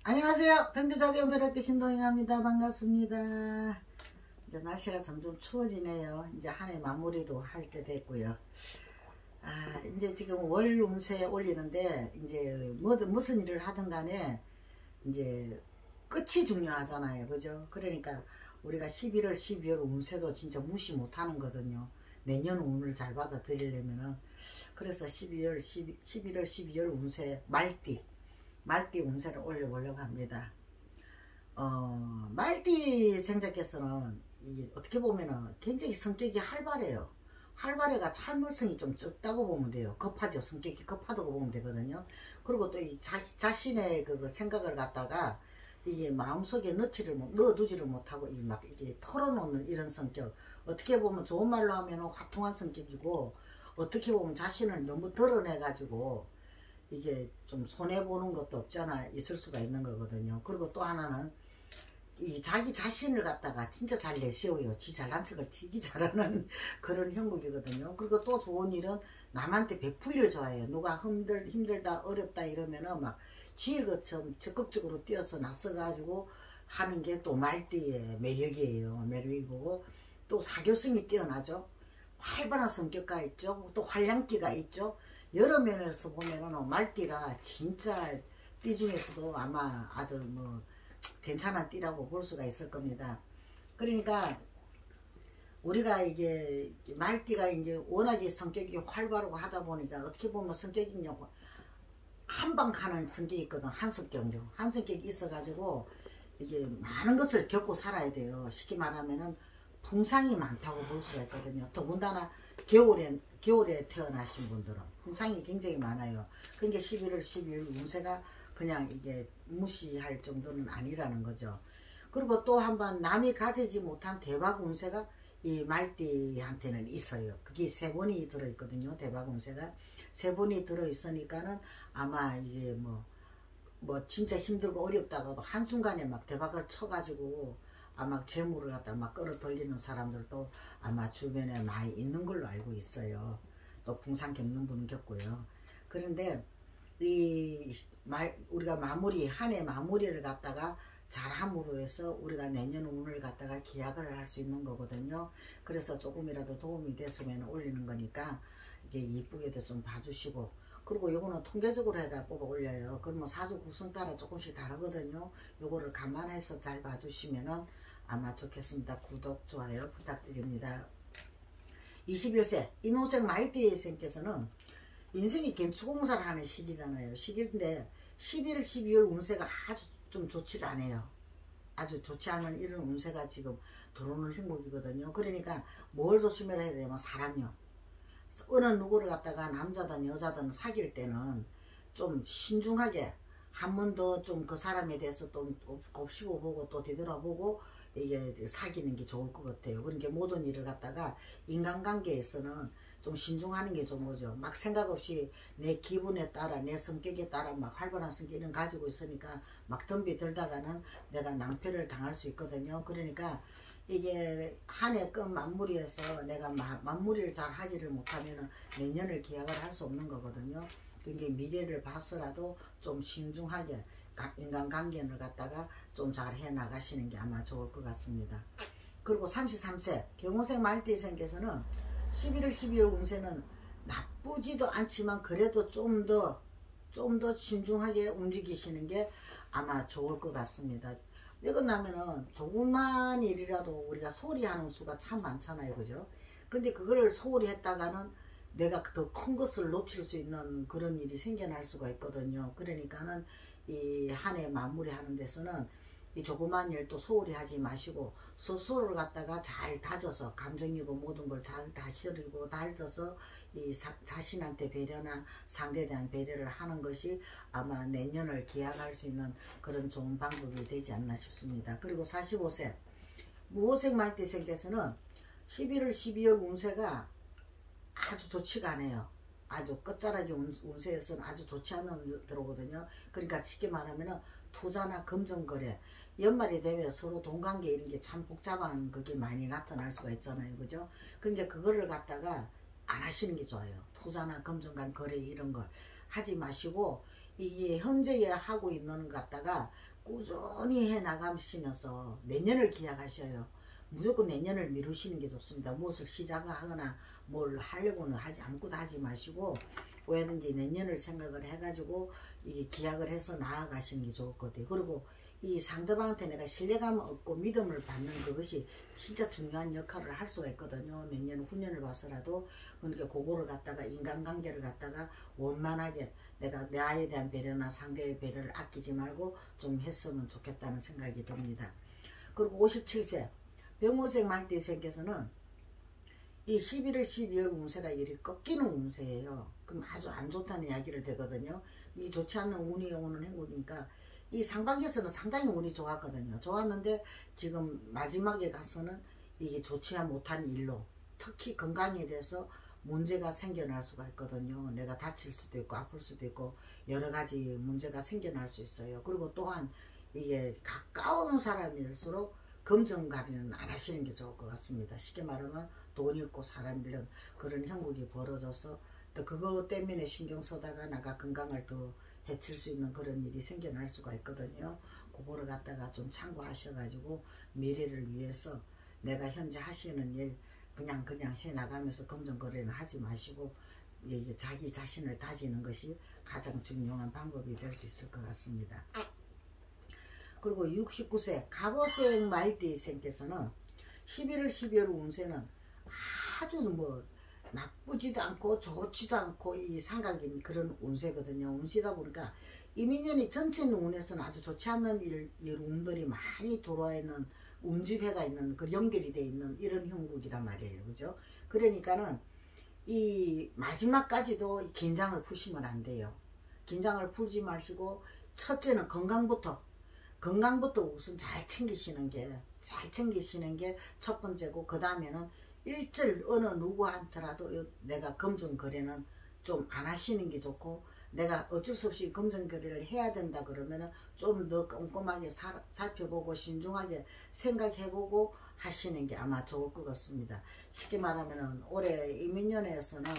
안녕하세요. 당대자비원 벼락대 신동영합니다. 반갑습니다. 이제 날씨가 점점 추워지네요. 이제 한 해 마무리도 할 때 됐고요. 이제 지금 월 운세 올리는데 이제 무슨 일을 하든 간에 이제 끝이 중요하잖아요. 그죠? 그러니까 우리가 11월, 12월 운세도 진짜 무시 못 하는 거거든요. 내년 운을 잘 받아들이려면은. 그래서 11월, 12월 운세 말띠 운세를 올려보려고 합니다. 말띠 생자께서는 이게 어떻게 보면은 굉장히 성격이 활발해요. 활발해가 참을성이 좀 적다고 보면 돼요. 급하죠. 성격이 급하다고 보면 되거든요. 그리고 또 이 자신의 그 생각을 갖다가 이게 마음속에 넣어두지를 못하고 막 이게 털어놓는 이런 성격. 어떻게 보면 좋은 말로 하면 화통한 성격이고, 어떻게 보면 자신을 너무 드러내가지고 이게 좀 손해보는 것도 없잖아 있을 수가 있는 거거든요. 그리고 또 하나는 이 자기 자신을 갖다가 진짜 잘 내세워요. 지 잘난 척을 되게 잘하는 그런 형국이거든요. 그리고 또 좋은 일은 남한테 베푸기를 좋아해요. 누가 힘들다 어렵다 이러면은 막 지일 것처럼 적극적으로 뛰어서 나서가지고 하는 게 또 말띠의 매력이고, 또 사교성이 뛰어나죠. 활발한 성격가 있죠. 또 활량기가 있죠. 여러 면에서 보면은 말띠가 진짜 띠 중에서도 아마 아주 뭐 괜찮은 띠라고 볼 수가 있을 겁니다. 그러니까 우리가 이게 말띠가 이제 워낙에 성격이 활발하고 하다 보니까 어떻게 보면 성격이 한방 가는 성격이 있거든. 한 성격이 있어가지고 이게 많은 것을 겪고 살아야 돼요. 쉽게 말하면은 풍상이 많다고 볼 수가 있거든요. 더군다나 겨울에 태어나신 분들은 풍상이 굉장히 많아요. 그러니까 11월, 12월 운세가 그냥 이게 무시할 정도는 아니라는 거죠. 그리고 또 한번 남이 가지지 못한 대박 운세가 이 말띠한테는 있어요. 그게 3번이 들어있거든요. 대박 운세가 3번이 들어있으니까는 아마 이게 뭐 진짜 힘들고 어렵다가도 한순간에 막 대박을 쳐가지고 아마 재물을 갖다 막 끌어들이는 사람들도 아마 주변에 많이 있는 걸로 알고 있어요. 또 풍상 겪는 분은 겪고요. 그런데 우리가 한 해 마무리를 갖다가 잘함으로 해서 우리가 내년 운을 갖다가 기약을 할 수 있는 거거든요. 그래서 조금이라도 도움이 됐으면 올리는 거니까 이게 이쁘게도 좀 봐주시고, 그리고 요거는 통계적으로 해가 뽑아 올려요. 그러면 사주 구성 따라 조금씩 다르거든요. 요거를 감안해서 잘 봐주시면은 아마 좋겠습니다. 구독, 좋아요 부탁드립니다. 21세 임오생 말띠생께서는 인생이 gen축공사를 하는 시기잖아요. 시기인데 11월, 12월 운세가 아주 좀 좋지를 않아요. 아주 좋지 않은 이런 운세가 지금 들어오는 형국이거든요. 그러니까 뭘 조심해야 되냐면 사람요. 어느 누구를 갖다가 남자든 여자든 사귈 때는 좀 신중하게 한 번 더 좀 그 사람에 대해서 또 곱씹어 보고 또 되돌아보고 이게 사귀는 게 좋을 것 같아요. 그러니까 모든 일을 갖다가 인간관계에서는 좀 신중하는 게 좋은 거죠. 막 생각 없이 내 기분에 따라 내 성격에 따라 막 활발한 성격을 가지고 있으니까 막 덤비들다가는 내가 낭패를 당할 수 있거든요. 그러니까 이게 한 해 끝 마무리해서 내가 마무리를 잘 하지를 못하면 내년을 기약을 할 수 없는 거거든요. 그러니까 미래를 봐서라도 좀 신중하게 인간관계를 갖다가 좀 잘 해 나가시는 게 아마 좋을 것 같습니다. 그리고 33세 경호생 말띠생께서는 11월 12월 운세는 나쁘지도 않지만 그래도 좀 더 신중하게 움직이시는 게 아마 좋을 것 같습니다. 왜 그러냐면은 조그만 일이라도 우리가 소홀히 하는 수가 참 많잖아요. 그죠? 근데 그거를 소홀히 했다가는 내가 더 큰 것을 놓칠 수 있는 그런 일이 생겨날 수가 있거든요. 그러니까는 이 한 해 마무리하는 데서는 이 조그만 일도 소홀히 하지 마시고 스스로를 갖다가 잘 다져서 감정이고 모든 걸 잘 다스리고 다져서 이 자신한테 배려나 상대에 대한 배려를 하는 것이 아마 내년을 기약할 수 있는 그런 좋은 방법이 되지 않나 싶습니다. 그리고 45세 무호생 말띠생께서는 11월 12월 운세가 아주 좋지가 않아요. 아주 끝자락이 운세에서는 아주 좋지 않은 들어오거든요. 그러니까 쉽게 말하면 투자나 금전거래 연말이 되면 서로 돈관계 이런 게 참 복잡한 그게 많이 나타날 수가 있잖아요. 그죠? 그러니까 그거를 갖다가 안 하시는 게 좋아요. 투자나 금전간 거래 이런 걸 하지 마시고 이게 현재에 하고 있는 것 갖다가 꾸준히 해 나가시면서 내년을 기약하셔요. 무조건 내년을 미루시는 게 좋습니다. 무엇을 시작을 하거나 뭘 하려고는 아무것도 하지 마시고 왜든지 내년을 생각을 해가지고 이게 기약을 해서 나아가시는 게 좋을 것 같아요. 그리고 이 상대방한테 내가 신뢰감을 얻고 믿음을 받는 그것이 진짜 중요한 역할을 할 수가 있거든요. 내년 후년을 봐서라도. 그러니까 그거를 갖다가 인간관계를 갖다가 원만하게 내가 나에 대한 배려나 상대의 배려를 아끼지 말고 좀 했으면 좋겠다는 생각이 듭니다. 그리고 57세 병호생 말띠생께서는 이 11월 12월 운세가 이리 꺾이는 운세예요. 그럼 아주 안 좋다는 이야기를 되거든요. 이 좋지 않는 운이 오는 행운이니까 이 상반기에서는 상당히 운이 좋았거든요. 좋았는데 지금 마지막에 가서는 이게 좋지 못한 일로 특히 건강에 대해서 문제가 생겨날 수가 있거든요. 내가 다칠 수도 있고 아플 수도 있고 여러 가지 문제가 생겨날 수 있어요. 그리고 또한 이게 가까운 사람일수록 검정가리는 안 하시는 게 좋을 것 같습니다. 쉽게 말하면 돈 잃고 사람 잃는 그런 형국이 벌어져서 또 그거 때문에 신경 쓰다가 나가 건강을 더 해칠 수 있는 그런 일이 생겨날 수가 있거든요. 그거를 갖다가 좀 참고하셔가지고 미래를 위해서 내가 현재 하시는 일 그냥 해나가면서 검정거래는 하지 마시고 이제 자기 자신을 다지는 것이 가장 중요한 방법이 될 수 있을 것 같습니다. 그리고 69세 갑오생 말띠생께서는 11월 12월 운세는 아주 뭐 나쁘지도 않고 좋지도 않고 이 삼각인 그런 운세거든요. 운세다 보니까 이민년이 전체 운에서는 아주 좋지 않는 운들이 많이 들어와 있는 운집해가 있는 그 연결이 돼 있는 이런 형국이란 말이에요. 그죠? 그러니까는 이 마지막까지도 긴장을 푸시면 안 돼요. 긴장을 풀지 마시고 첫째는 건강부터 우선 잘 챙기시는 게 첫 번째고, 그 다음에는 일절 어느 누구한테라도 내가 검정거래는 좀 안 하시는 게 좋고, 내가 어쩔 수 없이 검정거래를 해야 된다 그러면은 좀 더 꼼꼼하게 살펴보고 신중하게 생각해보고 하시는 게 아마 좋을 것 같습니다. 쉽게 말하면은 올해 이민년에서는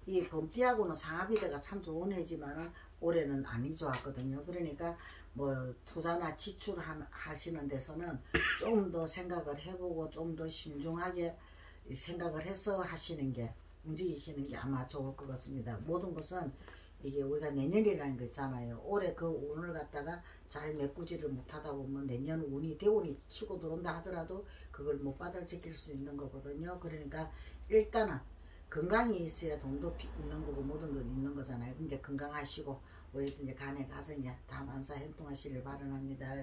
이 범띠하고는 상합이대가 참 좋은 해지만은 올해는 아니 좋았거든요. 그러니까 뭐 투자나 지출하시는 데서는 좀 더 생각을 해보고 좀 더 신중하게 생각을 해서 하시는 게 움직이시는 게 아마 좋을 것 같습니다. 모든 것은 이게 우리가 내년이라는 거 있잖아요. 올해 그 운을 갖다가 잘 메꾸지를 못하다 보면 내년 운이 대운이 치고 들어온다 하더라도 그걸 못 받아지킬 수 있는 거거든요. 그러니까 일단은 건강이 있어야 돈도 있는 거고 모든 건 있는 거잖아요. 근데 건강하시고 뭐든지 간에 가정에 다 만사 행통하시길 바랍니다.